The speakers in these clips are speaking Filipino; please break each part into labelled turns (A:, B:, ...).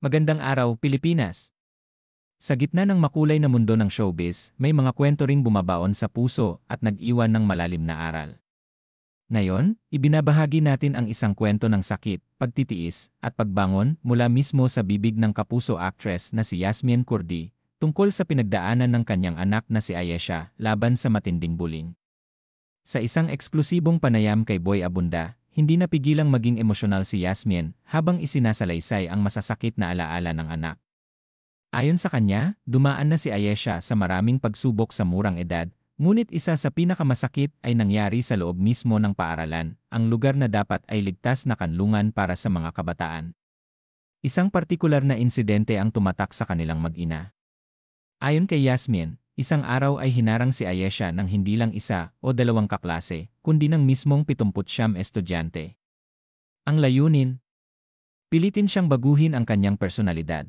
A: Magandang araw, Pilipinas! Sa gitna ng makulay na mundo ng showbiz, may mga kwento ring bumabaon sa puso at nag-iwan ng malalim na aral. Ngayon, ibinabahagi natin ang isang kwento ng sakit, pagtitiis, at pagbangon mula mismo sa bibig ng kapuso actress na si Yasmine Curdi, tungkol sa pinagdaanan ng kanyang anak na si Ayesha laban sa matinding bullying. Sa isang eksklusibong panayam kay Boy Abunda, hindi napigilang maging emosyonal si Yasmine habang isinasalaysay ang masasakit na alaala ng anak. Ayon sa kanya, dumaan na si Ayesha sa maraming pagsubok sa murang edad, ngunit isa sa pinakamasakit ay nangyari sa loob mismo ng paaralan, ang lugar na dapat ay ligtas na kanlungan para sa mga kabataan. Isang partikular na insidente ang tumatak sa kanilang mag-ina. Ayon kay Yasmine, isang araw ay hinarang si Ayesha ng hindi lang isa o dalawang kaklase, kundi ng mismong 79 estudyante. Ang layunin? Pilitin siyang baguhin ang kanyang personalidad.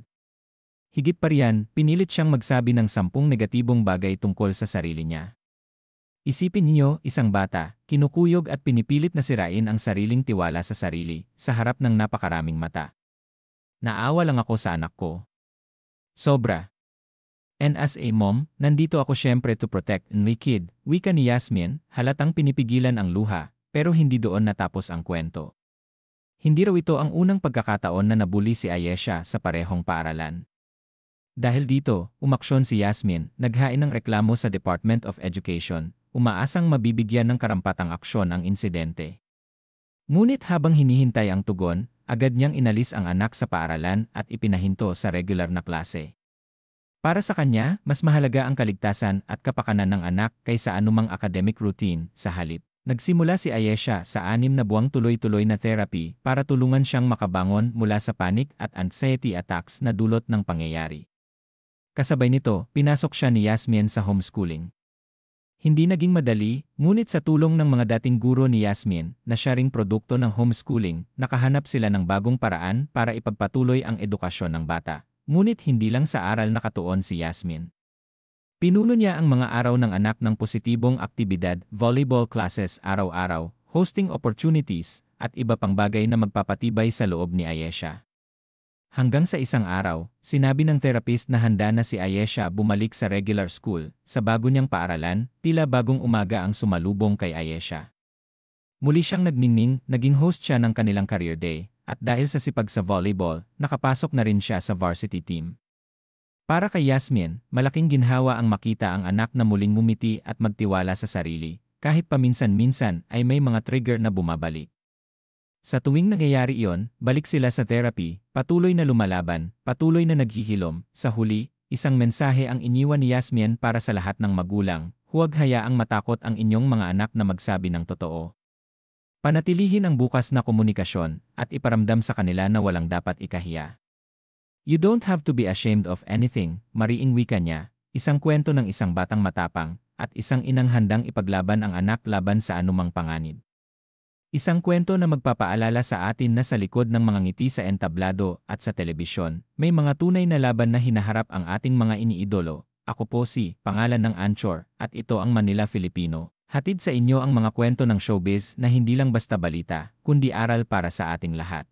A: Higit pa riyan, pinilit siyang magsabi ng 10 negatibong bagay tungkol sa sarili niya. Isipin niyo, isang bata, kinukuyog at pinipilit na sirain ang sariling tiwala sa sarili, sa harap ng napakaraming mata. Naawa lang ako sa anak ko. Sobra. And as a mom, nandito ako syempre to protect my kid, wika ni Yasmine, halatang pinipigilan ang luha, pero hindi doon natapos ang kwento. Hindi raw ito ang unang pagkakataon na nabuli si Ayesha sa parehong paaralan. Dahil dito, umaksyon si Yasmine, naghain ng reklamo sa Department of Education, umaasang mabibigyan ng karampatang aksyon ang insidente. Ngunit habang hinihintay ang tugon, agad niyang inalis ang anak sa paaralan at ipinahinto sa regular na klase. Para sa kanya, mas mahalaga ang kaligtasan at kapakanan ng anak kaysa anumang academic routine. Sa halip, nagsimula si Ayesha sa 6 na buwang tuloy-tuloy na therapy para tulungan siyang makabangon mula sa panic at anxiety attacks na dulot ng pangyayari. Kasabay nito, pinasok siya ni Yasmine sa homeschooling. Hindi naging madali, ngunit sa tulong ng mga dating guro ni Yasmine, na siya ring produkto ng homeschooling, nakahanap sila ng bagong paraan para ipagpatuloy ang edukasyon ng bata. Ngunit hindi lang sa aral nakatuon si Yasmine. Pinuno niya ang mga araw ng anak ng positibong aktibidad, volleyball classes araw-araw, hosting opportunities, at iba pang bagay na magpapatibay sa loob ni Ayesha. Hanggang sa isang araw, sinabi ng therapist na handa na si Ayesha bumalik sa regular school, sa bago niyang paaralan, tila bagong umaga ang sumalubong kay Ayesha. Muli siyang nagningning, naging host siya ng kanilang career day, at dahil sa sipag sa volleyball, nakapasok na rin siya sa varsity team. Para kay Yasmine, malaking ginhawa ang makita ang anak na muling ngumiti at magtiwala sa sarili, kahit paminsan-minsan ay may mga trigger na bumabalik. Sa tuwing nangyayari iyon, balik sila sa therapy, patuloy na lumalaban, patuloy na naghihilom. Sa huli, isang mensahe ang iniwan ni Yasmine para sa lahat ng magulang, huwag hayaang matakot ang inyong mga anak na magsabi ng totoo. Panatilihin ang bukas na komunikasyon at iparamdam sa kanila na walang dapat ikahiya. You don't have to be ashamed of anything, mariing wika niya, isang kwento ng isang batang matapang at isang inang handang ipaglaban ang anak laban sa anumang panganib. Isang kwento na magpapaalala sa atin na sa likod ng mga ngiti sa entablado at sa telebisyon, may mga tunay na laban na hinaharap ang ating mga iniidolo. Ako po si, pangalan ng Anchor, at ito ang Manila Filipino. Hatid sa inyo ang mga kwento ng showbiz na hindi lang basta balita, kundi aral para sa ating lahat.